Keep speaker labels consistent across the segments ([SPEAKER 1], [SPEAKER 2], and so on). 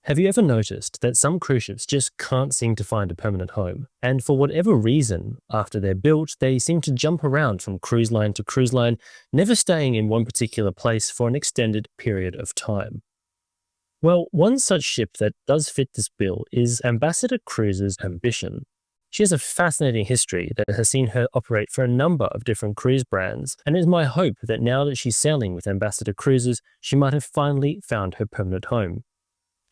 [SPEAKER 1] Have you ever noticed that some cruise ships just can't seem to find a permanent home? And for whatever reason, after they're built, they seem to jump around from cruise line to cruise line, never staying in one particular place for an extended period of time. Well, one such ship that does fit this bill is Ambassador Cruises' Ambition. She has a fascinating history that has seen her operate for a number of different cruise brands, and it is my hope that now that she's sailing with Ambassador Cruises, she might have finally found her permanent home.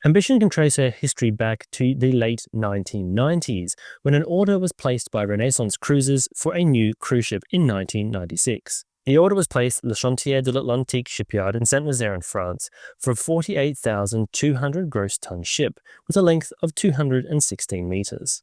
[SPEAKER 1] Ambition can trace her history back to the late 1990s, when an order was placed by Renaissance Cruisers for a new cruise ship in 1996. The order was placed at Le Chantier de l'Atlantique shipyard in Saint-Nazaire in France for a 48,200 gross ton ship with a length of 216 meters.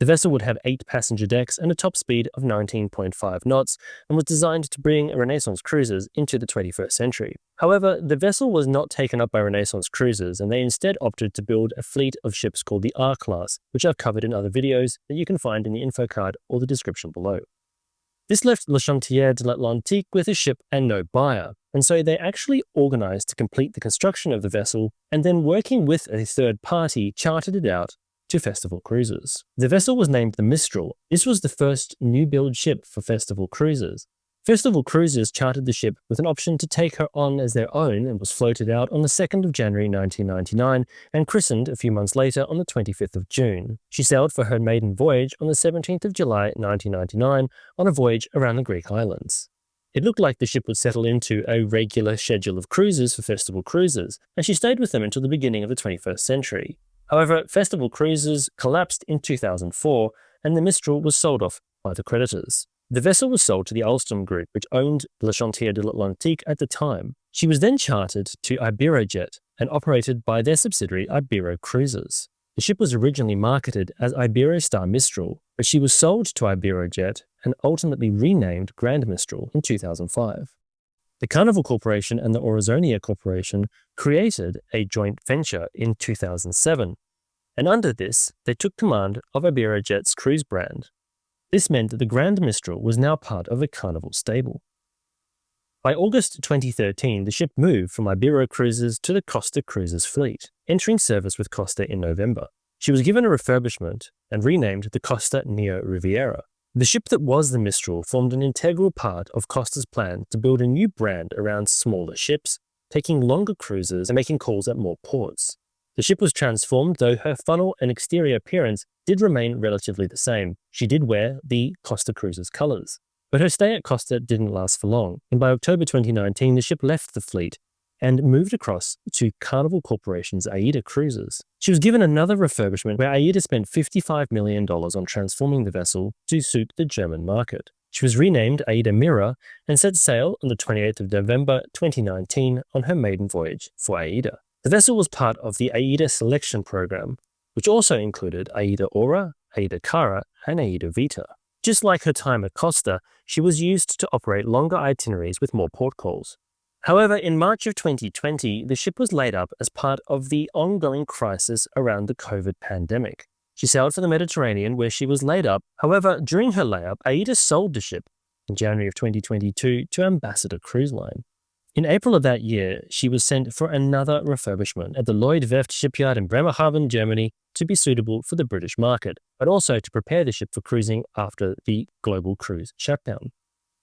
[SPEAKER 1] The vessel would have 8 passenger decks and a top speed of 19.5 knots and was designed to bring Renaissance Cruisers into the 21st century. However, the vessel was not taken up by Renaissance Cruisers, and they instead opted to build a fleet of ships called the R Class, which I've covered in other videos that you can find in the info card or the description below. This left Le Chantier de l'Atlantique with a ship and no buyer, and so they actually organized to complete the construction of the vessel and then, working with a third party, chartered it out to Festival Cruisers. The vessel was named the Mistral. This was the first new build ship for Festival Cruisers. Festival Cruisers chartered the ship with an option to take her on as their own and was floated out on the 2nd of January 1999 and christened a few months later on the 25th of June. She sailed for her maiden voyage on the 17th of July 1999 on a voyage around the Greek islands. It looked like the ship would settle into a regular schedule of cruises for Festival Cruisers, and she stayed with them until the beginning of the 21st century. However, Festival Cruisers collapsed in 2004 and the Mistral was sold off by the creditors. The vessel was sold to the Alstom Group, which owned Le Chantier de l'Atlantique at the time. She was then chartered to Iberojet and operated by their subsidiary Ibero Cruisers. The ship was originally marketed as Iberostar Mistral, but she was sold to Iberojet and ultimately renamed Grand Mistral in 2005. The Carnival Corporation and the Orozonia Corporation created a joint venture in 2007, and under this, they took command of Iberojet's cruise brand. This meant that the Grand Mistral was now part of the Carnival stable. By August 2013, the ship moved from Ibero Cruisers to the Costa Cruisers fleet, entering service with Costa in November. She was given a refurbishment and renamed the Costa neoRiviera. The ship that was the Mistral formed an integral part of Costa's plan to build a new brand around smaller ships, taking longer cruises and making calls at more ports. The ship was transformed, though her funnel and exterior appearance did remain relatively the same. She did wear the Costa Cruisers colours. But her stay at Costa didn't last for long, and by October 2019 the ship left the fleet and moved across to Carnival Corporation's AIDA Cruisers. She was given another refurbishment where AIDA spent $55 million on transforming the vessel to suit the German market. She was renamed AIDA Mirror and set sail on the 28th of November 2019 on her maiden voyage for AIDA. The vessel was part of the AIDA selection program, which also included AIDA Aura, AIDA Cara, and AIDA Vita. Just like her time at Costa, she was used to operate longer itineraries with more port calls. However, in March of 2020, the ship was laid up as part of the ongoing crisis around the COVID pandemic. She sailed for the Mediterranean where she was laid up. However, during her layup, AIDA sold the ship in January of 2022 to Ambassador Cruise Line. In April of that year, she was sent for another refurbishment at the Lloyd Werft shipyard in Bremerhaven, Germany, to be suitable for the British market, but also to prepare the ship for cruising after the global cruise shutdown.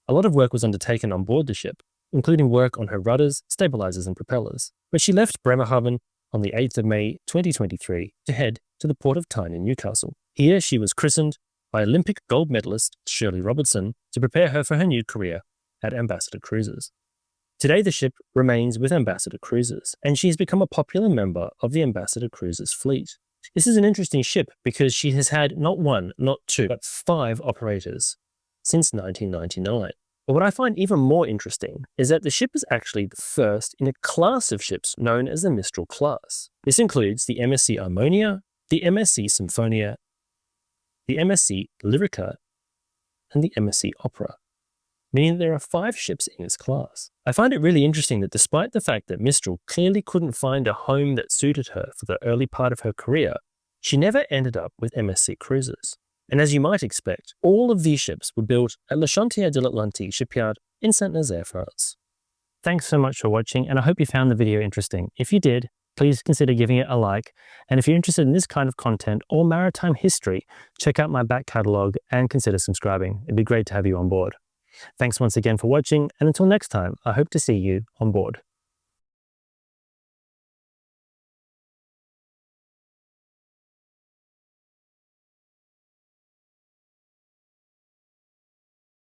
[SPEAKER 1] A lot of work was undertaken on board the ship, including work on her rudders, stabilizers, and propellers, but she left Bremerhaven on the 8th of May 2023 to head to the port of Tyne in Newcastle. Here she was christened by Olympic gold medalist Shirley Robertson to prepare her for her new career at Ambassador Cruisers. Today the ship remains with Ambassador Cruisers, and she has become a popular member of the Ambassador Cruisers fleet. This is an interesting ship because she has had not one, not two, but 5 operators since 1999. But what I find even more interesting is that the ship is actually the first in a class of ships known as the Mistral Class. This includes the MSC Harmonia, the MSC Symphonia, the MSC Lyrica, and the MSC Opera, meaning there are 5 ships in this class. I find it really interesting that despite the fact that Mistral clearly couldn't find a home that suited her for the early part of her career, she never ended up with MSC Cruisers. And as you might expect, all of these ships were built at Le Chantier de l'Atlantique shipyard in Saint-Nazaire, France. Thanks so much for watching, and I hope you found the video interesting. If you did, please consider giving it a like. And if you're interested in this kind of content or maritime history, check out my back catalogue and consider subscribing. It'd be great to have you on board. Thanks once again for watching, and until next time, I hope to see you on board.